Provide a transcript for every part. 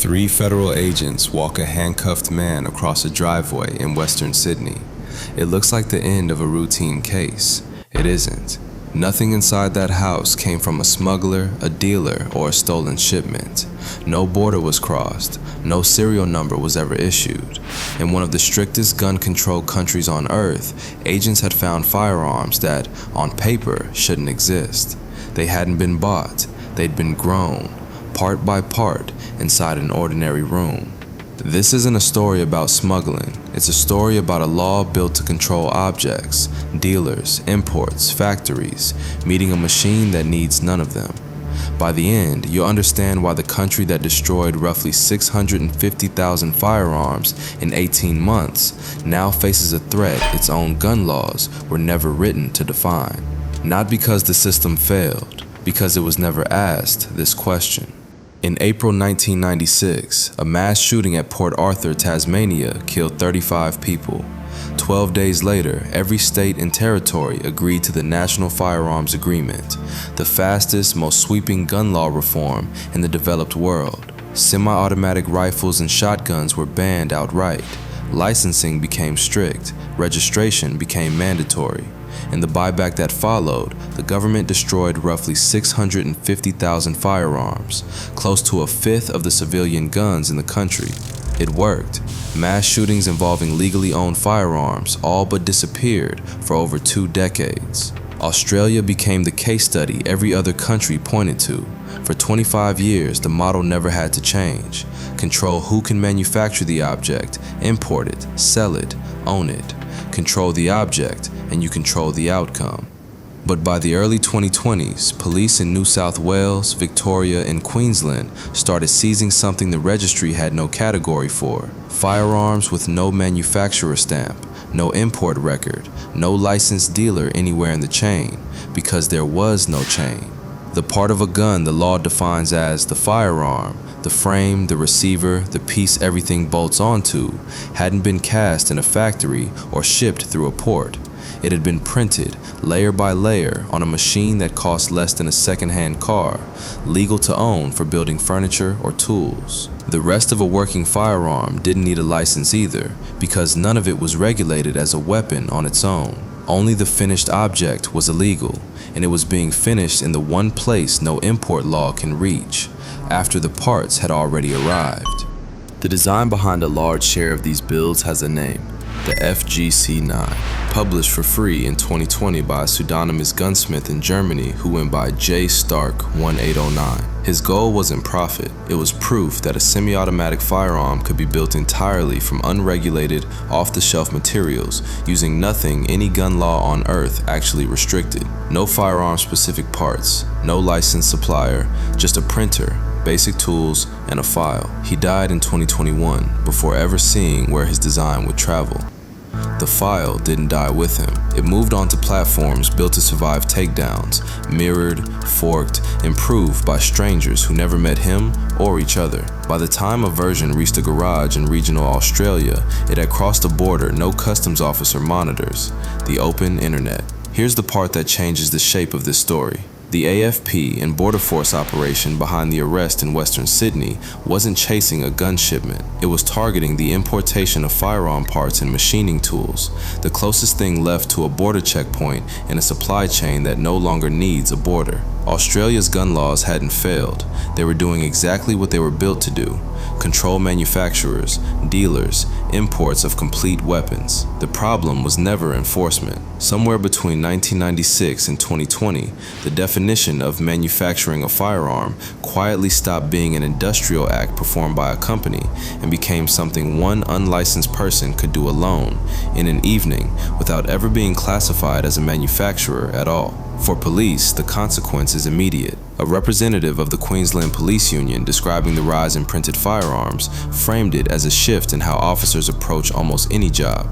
Three federal agents walk a handcuffed man across a driveway in western Sydney. It looks like the end of a routine case. It isn't. Nothing inside that house came from a smuggler, a dealer, or a stolen shipment. No border was crossed. No serial number was ever issued. In one of the strictest gun control countries on earth, agents had found firearms that, on paper, shouldn't exist. They hadn't been bought. They'd been grown, part by part, inside an ordinary room. This isn't a story about smuggling. It's a story about a law built to control objects, dealers, imports, factories, meeting a machine that needs none of them. By the end, you'll understand why the country that destroyed roughly 650,000 firearms in 18 months now faces a threat its own gun laws were never written to define. Not because the system failed, because it was never asked this question. In April 1996, a mass shooting at Port Arthur, Tasmania, killed 35 people. 12 days later, every state and territory agreed to the National Firearms Agreement, the fastest, most sweeping gun law reform in the developed world. Semi-automatic rifles and shotguns were banned outright. Licensing became strict. Registration became mandatory. In the buyback that followed, the government destroyed roughly 650,000 firearms, close to a fifth of the civilian guns in the country. It worked. Mass shootings involving legally owned firearms all but disappeared for over 2 decades. Australia became the case study every other country pointed to. For 25 years, the model never had to change. Control who can manufacture the object, import it, sell it, own it. Control the object, and you control the outcome. But by the early 2020s, police in New South Wales, Victoria, and Queensland started seizing something the registry had no category for: firearms with no manufacturer stamp, no import record, no licensed dealer anywhere in the chain, because there was no chain. The part of a gun the law defines as the firearm, the frame, the receiver, the piece everything bolts onto, hadn't been cast in a factory or shipped through a port. It had been printed, layer by layer, on a machine that cost less than a second-hand car, legal to own for building furniture or tools. The rest of a working firearm didn't need a license either, because none of it was regulated as a weapon on its own. Only the finished object was illegal, and it was being finished in the one place no import law can reach, after the parts had already arrived. The design behind a large share of these builds has a name: the FGC9, published for free in 2020 by a pseudonymous gunsmith in Germany who went by J. Stark 1809. His goal wasn't profit, it was proof that a semi-automatic firearm could be built entirely from unregulated, off-the-shelf materials, using nothing any gun law on earth actually restricted. No firearm-specific parts, no licensed supplier, just a printer, basic tools, and a file. He died in 2021 before ever seeing where his design would travel. The file didn't die with him. It moved on to platforms built to survive takedowns, mirrored, forked, improved by strangers who never met him or each other. By the time a version reached a garage in regional Australia, it had crossed a border no customs officer monitors: the open internet. Here's the part that changes the shape of this story. The AFP and Border Force operation behind the arrest in western Sydney wasn't chasing a gun shipment. It was targeting the importation of firearm parts and machining tools, the closest thing left to a border checkpoint in a supply chain that no longer needs a border. Australia's gun laws hadn't failed. They were doing exactly what they were built to do: control manufacturers, dealers, imports of complete weapons. The problem was never enforcement. Somewhere between 1996 and 2020, the definition of manufacturing a firearm quietly stopped being an industrial act performed by a company and became something one unlicensed person could do alone, in an evening, without ever being classified as a manufacturer at all. For police, the consequence is immediate. A representative of the Queensland Police Union describing the rise in printed firearms framed it as a shift in how officers approach almost any job,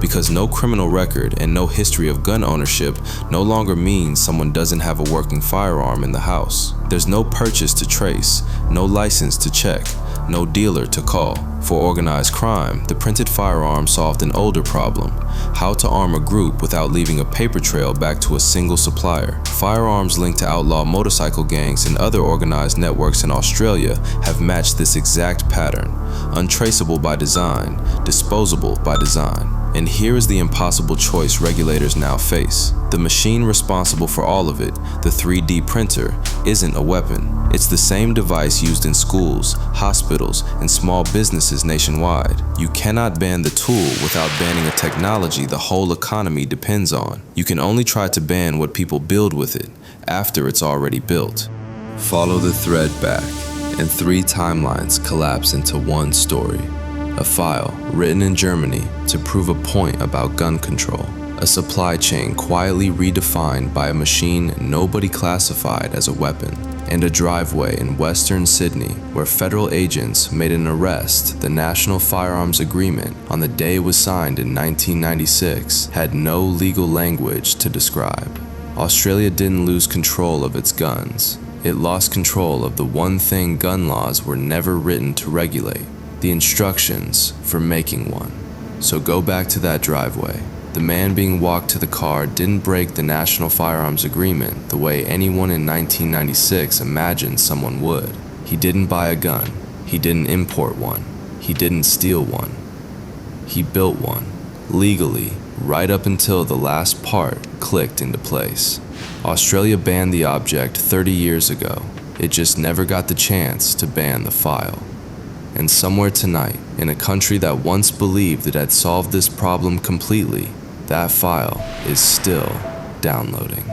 because no criminal record and no history of gun ownership no longer means someone doesn't have a working firearm in the house. There's no purchase to trace, no license to check, no dealer to call. For organized crime, the printed firearm solved an older problem: how to arm a group without leaving a paper trail back to a single supplier. Firearms linked to outlaw motorcycle gangs and other organized networks in Australia have matched this exact pattern: untraceable by design, disposable by design. And here is the impossible choice regulators now face. The machine responsible for all of it, the 3D printer, isn't a weapon. It's the same device used in schools, hospitals, and small businesses nationwide. You cannot ban the tool without banning a technology the whole economy depends on. You can only try to ban what people build with it after it's already built. Follow the thread back, and 3 timelines collapse into one story. A file written in Germany to prove a point about gun control. A supply chain quietly redefined by a machine nobody classified as a weapon. And a driveway in Western Sydney where federal agents made an arrest the National Firearms Agreement on the day it was signed in 1996 had no legal language to describe. Australia didn't lose control of its guns. It lost control of the one thing gun laws were never written to regulate: the instructions for making one. So go back to that driveway. The man being walked to the car didn't break the National Firearms Agreement the way anyone in 1996 imagined someone would. He didn't buy a gun. He didn't import one. He didn't steal one. He built one, legally, right up until the last part clicked into place. Australia banned the object 30 years ago. It just never got the chance to ban the file. And somewhere tonight, in a country that once believed it had solved this problem completely, that file is still downloading.